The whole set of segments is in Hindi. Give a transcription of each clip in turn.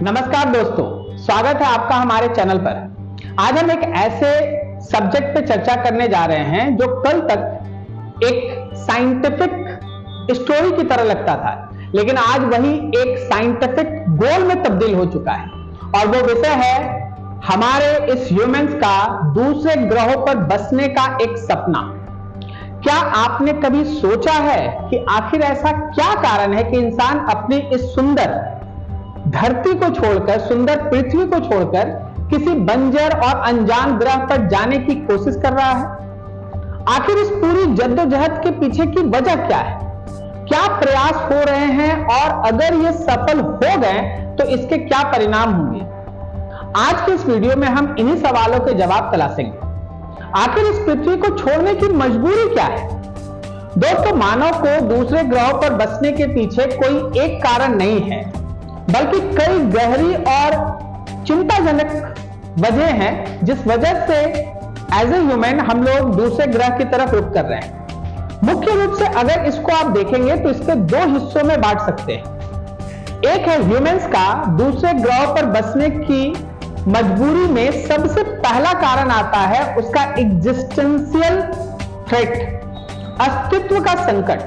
नमस्कार दोस्तों, स्वागत है आपका हमारे चैनल पर। आज हम एक ऐसे सब्जेक्ट पे चर्चा करने जा रहे हैं जो कल तक एक साइंटिफिक स्टोरी की तरह लगता था, लेकिन आज वही एक साइंटिफिक गोल में तब्दील हो चुका है। और वो विषय है हमारे इस ह्यूमंस का दूसरे ग्रहों पर बसने का एक सपना। क्या आपने कभी सोचा है कि आखिर ऐसा क्या कारण है कि इंसान अपनी इस सुंदर धरती को छोड़कर, सुंदर पृथ्वी को छोड़कर किसी बंजर और अनजान ग्रह पर जाने की कोशिश कर रहा है? आखिर इस पूरी जद्दोजहद के पीछे की वजह क्या है? क्या प्रयास हो रहे हैं और अगर ये सफल हो गए तो इसके क्या परिणाम होंगे? आज के इस वीडियो में हम इन्हीं सवालों के जवाब तलाशेंगे। आखिर इस पृथ्वी को छोड़ने की मजबूरी क्या है? दोस्तों, मानव को दूसरे ग्रहों पर बसने के पीछे कोई एक कारण नहीं है, बल्कि कई गहरी और चिंताजनक वजह हैं जिस वजह से एज ए ह्यूमन हम लोग दूसरे ग्रह की तरफ रुख कर रहे हैं। मुख्य रूप से अगर इसको आप देखेंगे तो इसके दो हिस्सों में बांट सकते हैं। एक है ह्यूमंस का दूसरे ग्रहों पर बसने की मजबूरी में सबसे पहला कारण आता है उसका एग्जिस्टेंशियल थ्रेट, अस्तित्व का संकट,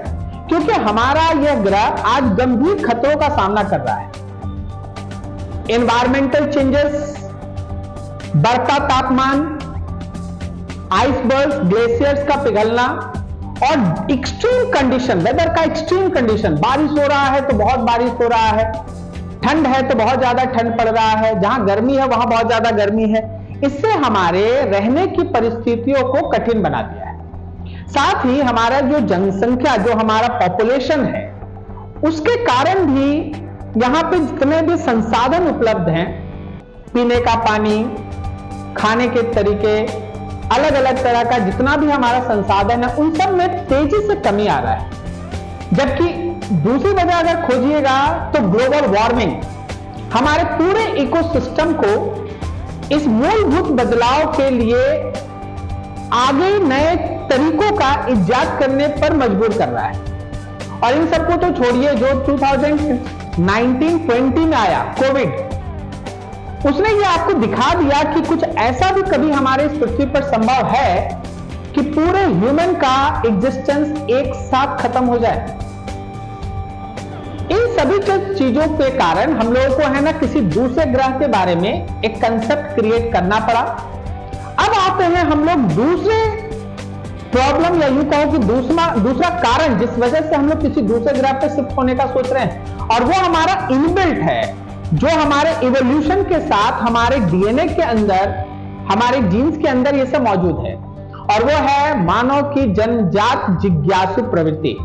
क्योंकि हमारा यह ग्रह आज गंभीर खतरों का सामना कर रहा है। एनवायरमेंटल चेंजेस, बढ़ता तापमान, आइसबर्ग्स, ग्लेशियर्स का पिघलना और एक्सट्रीम कंडीशन, वेदर का एक्सट्रीम कंडीशन, बारिश हो रहा है तो बहुत बारिश हो रहा है, ठंड है तो बहुत ज्यादा ठंड पड़ रहा है, जहां गर्मी है वहां बहुत ज्यादा गर्मी है। इससे हमारे रहने की परिस्थितियों को कठिन बना दिया है। साथ ही हमारा जो जनसंख्या, जो हमारा पॉपुलेशन है, उसके कारण भी यहां पे जितने भी संसाधन उपलब्ध हैं, पीने का पानी, खाने के तरीके, अलग अलग तरह का जितना भी हमारा संसाधन है, उन सब में तेजी से कमी आ रहा है। जबकि दूसरी वजह अगर खोजिएगा तो ग्लोबल वार्मिंग हमारे पूरे इकोसिस्टम को इस मूलभूत बदलाव के लिए आगे नए तरीकों का इजाद करने पर मजबूर कर रहा है। और इन सबको तो छोड़िए, जो 2019-20 में आया कोविड, उसने ये आपको दिखा दिया कि कुछ ऐसा भी कभी हमारे इस पृथ्वी पर संभव है कि पूरे ह्यूमन का एग्जिस्टेंस एक साथ खत्म हो जाए। इन सभी चीजों के कारण हम लोगों को है ना किसी दूसरे ग्रह के बारे में एक कंसेप्ट क्रिएट करना पड़ा। अब आते हैं हम लोग दूसरे प्रॉब्लम, या यूं कहो कि दूसरा कारण जिस वजह से हम लोग किसी दूसरे ग्रह पे शिफ्ट होने का सोच रहे हैं, और वो हमारा इनबिल्ट है, जो हमारे इवोल्यूशन के साथ हमारे डीएनए के अंदर, हमारे जीन्स के अंदर ये सब मौजूद है, और वो है मानव की जन्मजात जिज्ञासु प्रवृत्ति।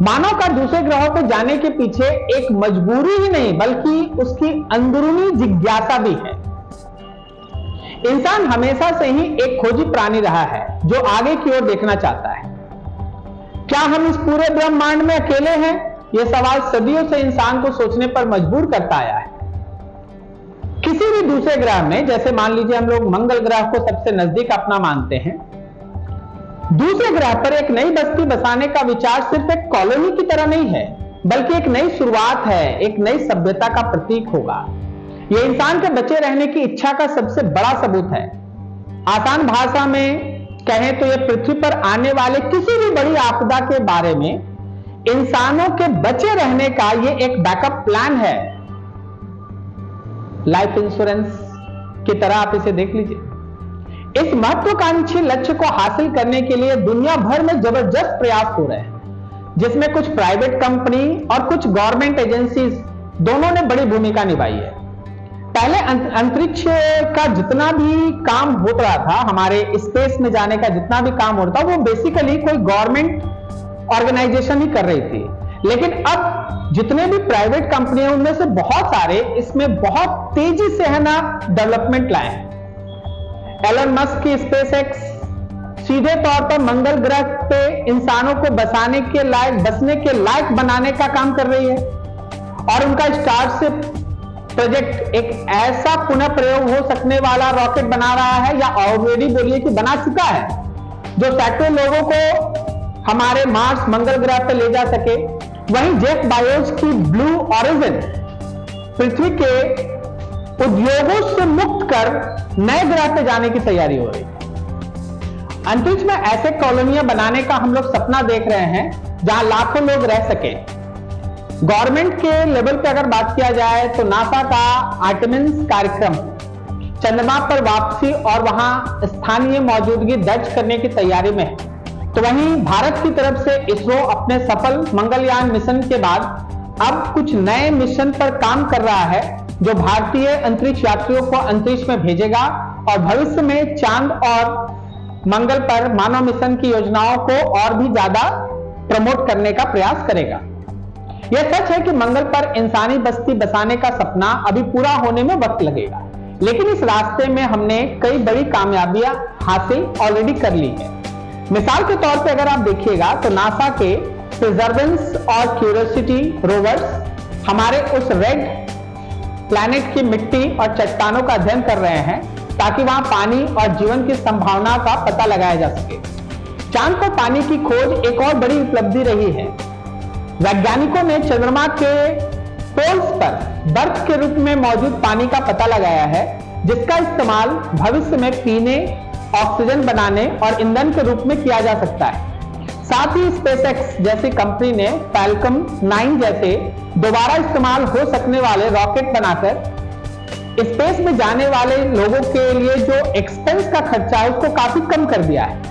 मानव का दूसरे ग्रहों पर जाने के पीछे एक मजबूरी ही नहीं बल्कि उसकी अंदरूनी जिज्ञासा भी है। इंसान हमेशा से ही एक खोजी प्राणी रहा है जो आगे की ओर देखना चाहता है। क्या हम इस पूरे ब्रह्मांड में अकेले हैं? यह सवाल सदियों से इंसान को सोचने पर मजबूर करता आया है। किसी भी दूसरे ग्रह में, जैसे मान लीजिए हम लोग मंगल ग्रह को सबसे नजदीक अपना मानते हैं, दूसरे ग्रह पर एक नई बस्ती बसाने का विचार सिर्फ एक कॉलोनी की तरह नहीं है, बल्कि एक नई शुरुआत है, एक नई सभ्यता का प्रतीक होगा। यह इंसान के बचे रहने की इच्छा का सबसे बड़ा सबूत है। आसान भाषा में कहें तो यह पृथ्वी पर आने वाले किसी भी बड़ी आपदा के बारे में इंसानों के बचे रहने का यह एक बैकअप प्लान है। लाइफ इंश्योरेंस की तरह आप इसे देख लीजिए। इस महत्वाकांक्षी लक्ष्य को हासिल करने के लिए दुनिया भर में जबरदस्त प्रयास हो रहे हैं, जिसमें कुछ प्राइवेट कंपनी और कुछ गवर्नमेंट एजेंसीज दोनों ने बड़ी भूमिका निभाई है। पहले अंतरिक्ष का जितना भी काम हो रहा था, हमारे स्पेस में जाने का जितना भी काम हो रहा था, वो बेसिकली कोई गवर्नमेंट ऑर्गेनाइजेशन ही कर रही थी। लेकिन अब जितने भी प्राइवेट कंपनी हैं, उनमें से बहुत सारे इसमें बहुत तेजी से है ना डेवलपमेंट लाए हैं। एलन मस्क की स्पेसएक्स सीधे तौर पर मंगल ग्रह पे इंसानों को बसने के लायक बनाने का काम कर रही है, और उनका स्टारशिप प्रोजेक्ट एक ऐसा पुनः प्रयोग हो सकने वाला रॉकेट बना रहा है, या ऑलरेडी बोलिए कि बना चुका है, जो सैकड़ों लोगों को हमारे मार्स, मंगल ग्रह पर ले जा सके। वहीं जेफ बेजोस की ब्लू ओरिजिन पृथ्वी के उद्योगों से मुक्त कर नए ग्रह पे जाने की तैयारी हो रही है। अंतरिक्ष में ऐसे कॉलोनियां बनाने का हम लोग सपना देख रहे हैं जहां लाखों लोग रह सके। गवर्नमेंट के लेवल पे अगर बात किया जाए तो नासा का आर्टेमिस कार्यक्रम चंद्रमा पर वापसी और वहां स्थानीय मौजूदगी दर्ज करने की तैयारी में है। तो वहीं भारत की तरफ से इसरो अपने सफल मंगलयान मिशन के बाद अब कुछ नए मिशन पर काम कर रहा है जो भारतीय अंतरिक्ष यात्रियों को अंतरिक्ष में भेजेगा और भविष्य में चांद और मंगल पर मानव मिशन की योजनाओं को और भी ज्यादा प्रमोट करने का प्रयास करेगा। यह सच है कि मंगल पर इंसानी बस्ती बसाने का सपना अभी पूरा होने में वक्त लगेगा, लेकिन इस रास्ते में हमने कई बड़ी कामयाबियां हासिल ऑलरेडी कर ली है। मिसाल के तौर पे अगर आप देखिएगा तो नासा के परसेवरेंस और क्यूरियोसिटी रोवर्स हमारे उस रेड प्लैनेट की मिट्टी और चट्टानों का अध्ययन कर रहे हैं ताकि वहां पानी और जीवन की संभावना का पता लगाया जा सके। चांद पर पानी की खोज एक और बड़ी उपलब्धि रही है। वैज्ञानिकों ने चंद्रमा के पोल्स पर बर्फ के रूप में मौजूद पानी का पता लगाया है, जिसका इस्तेमाल भविष्य में पीने, ऑक्सीजन बनाने और ईंधन के रूप में किया जा सकता है। साथ ही स्पेसएक्स जैसी कंपनी ने फैल्कन 9 जैसे दोबारा इस्तेमाल हो सकने वाले रॉकेट बनाकर स्पेस में जाने वाले लोगों के लिए जो एक्सपेंस का खर्चा है उसको काफी कम कर दिया है,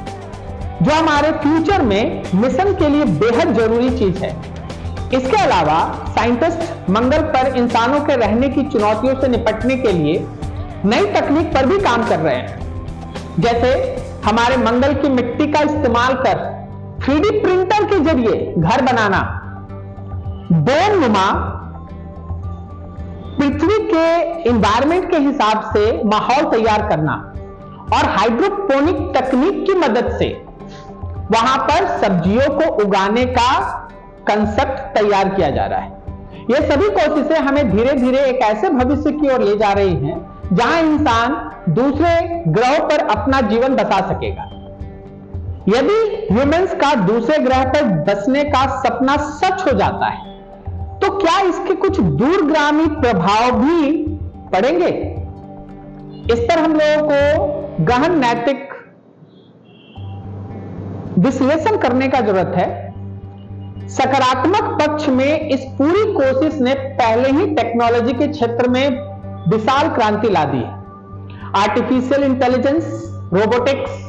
जो हमारे फ्यूचर में मिशन के लिए बेहद जरूरी चीज है। इसके अलावा साइंटिस्ट मंगल पर इंसानों के रहने की चुनौतियों से निपटने के लिए नई तकनीक पर भी काम कर रहे हैं, जैसे हमारे मंगल की मिट्टी का इस्तेमाल कर 3D प्रिंटर के जरिए घर बनाना, बोन नुमा पृथ्वी के एनवायरनमेंट के हिसाब से माहौल तैयार करना और हाइड्रोपोनिक तकनीक की मदद से वहां पर सब्जियों को उगाने का कंसेप्ट तैयार किया जा रहा है। ये सभी कोशिशें हमें धीरे धीरे एक ऐसे भविष्य की ओर ले जा रही हैं जहां इंसान दूसरे ग्रहों पर अपना जीवन बसा सकेगा। यदि ह्यूमंस का दूसरे ग्रह पर बसने का सपना सच हो जाता है तो क्या इसके कुछ दूरगामी प्रभाव भी पड़ेंगे? इस पर हम लोगों को गहन नैतिक विश्लेषण करने का जरूरत है। सकारात्मक पक्ष में इस पूरी कोशिश ने पहले ही टेक्नोलॉजी के क्षेत्र में विशाल क्रांति ला दी है। आर्टिफिशियल इंटेलिजेंस, रोबोटिक्स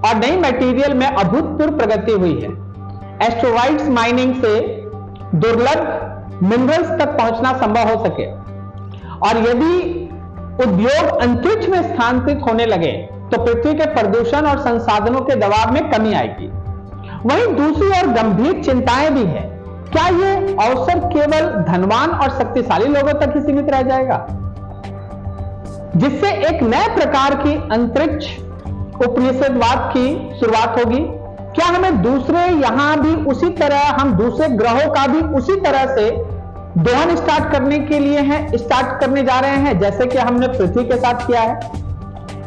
और नई मटेरियल में अभूतपूर्व प्रगति हुई है। एस्ट्रॉइड्स माइनिंग से दुर्लभ मिनरल्स तक पहुंचना संभव हो सके, और यदि उद्योग अंतरिक्ष में स्थानांतरित होने लगे तो पृथ्वी के प्रदूषण और संसाधनों के दबाव में कमी आएगी। वहीं दूसरी ओर गंभीर चिंताएं भी है। क्या ये अवसर केवल धनवान और शक्तिशाली लोगों तक ही सीमित रह जाएगा, जिससे एक नए प्रकार की अंतरिक्ष उपनिषदवाद की शुरुआत होगी? क्या हमें दूसरे यहां भी उसी तरह, हम दूसरे ग्रहों का भी उसी तरह से दोहन स्टार्ट करने जा रहे हैं जैसे कि हमने पृथ्वी के साथ किया है?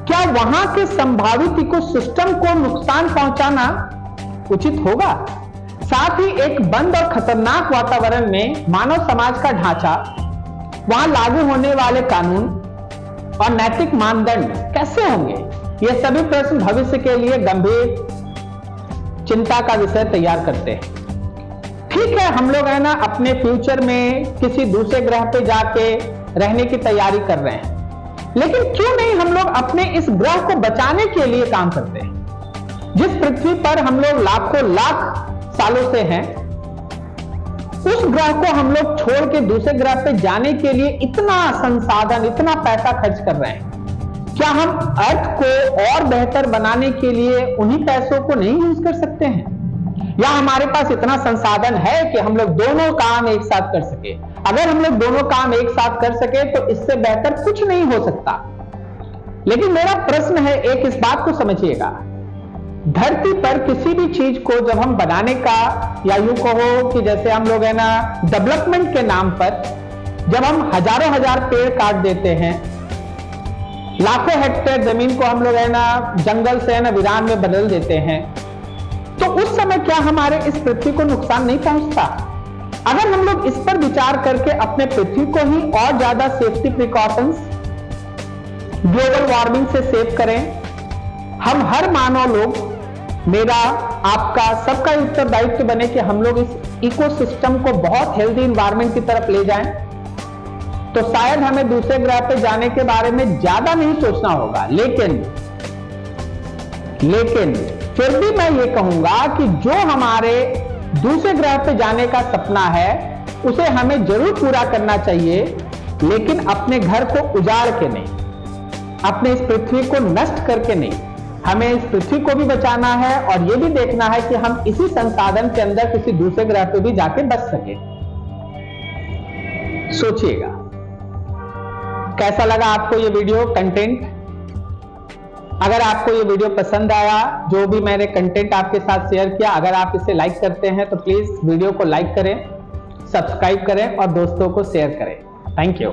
क्या वहां के संभावित इकोसिस्टम को नुकसान पहुंचाना उचित होगा? साथ ही एक बंद और खतरनाक वातावरण में मानव समाज का ढांचा, वहां लागू होने वाले कानून और नैतिक मानदंड कैसे होंगे? ये सभी प्रश्न भविष्य के लिए गंभीर चिंता का विषय तैयार करते हैं। ठीक है, हम लोग है ना अपने फ्यूचर में किसी दूसरे ग्रह पे जाके रहने की तैयारी कर रहे हैं, लेकिन क्यों नहीं हम लोग अपने इस ग्रह को बचाने के लिए काम करते हैं? जिस पृथ्वी पर हम लोग लाखों लाख सालों से हैं, उस ग्रह को हम लोग छोड़ के दूसरे ग्रह पे जाने के लिए इतना संसाधन, इतना पैसा खर्च कर रहे हैं। क्या हम अर्थ को और बेहतर बनाने के लिए उन्हीं पैसों को नहीं यूज कर सकते हैं? या हमारे पास इतना संसाधन है कि हम लोग दोनों काम एक साथ कर सके? अगर हम लोग दोनों काम एक साथ कर सके तो इससे बेहतर कुछ नहीं हो सकता। लेकिन मेरा प्रश्न है, एक इस बात को समझिएगा, धरती पर किसी भी चीज को जब हम बनाने का, या यूं कहो कि जैसे हम लोग है ना डेवलपमेंट के नाम पर जब हम हजारों हजार पेड़ काट देते हैं, लाखों हेक्टेयर जमीन को हम लोग है ना जंगल से है ना वीरान में बदल देते हैं, तो उस समय क्या हमारे इस पृथ्वी को नुकसान नहीं पहुंचता? अगर हम लोग इस पर विचार करके अपने पृथ्वी को ही और ज्यादा सेफ्टी प्रिकॉशंस, ग्लोबल वार्मिंग से सेव करें, हम हर मानव लोग, मेरा आपका सबका उत्तरदायित्व बने कि हम लोग इस इकोसिस्टम को बहुत हेल्दी एनवायरनमेंट की तरफ ले जाएं, तो शायद हमें दूसरे ग्रह पे जाने के बारे में ज्यादा नहीं सोचना होगा। लेकिन फिर भी मैं ये कहूंगा कि जो हमारे दूसरे ग्रह पे जाने का सपना है उसे हमें जरूर पूरा करना चाहिए, लेकिन अपने घर को उजाड़ के नहीं, अपने इस पृथ्वी को नष्ट करके नहीं। हमें इस पृथ्वी को भी बचाना है और यह भी देखना है कि हम इसी संसाधन के अंदर किसी दूसरे ग्रह पे भी जाके बच सके। सोचिएगा कैसा लगा आपको ये वीडियो कंटेंट। अगर आपको ये वीडियो पसंद आया, जो भी मैंने कंटेंट आपके साथ शेयर किया, अगर आप इसे लाइक करते हैं तो प्लीज वीडियो को लाइक करें, सब्सक्राइब करें और दोस्तों को शेयर करें। Thank you.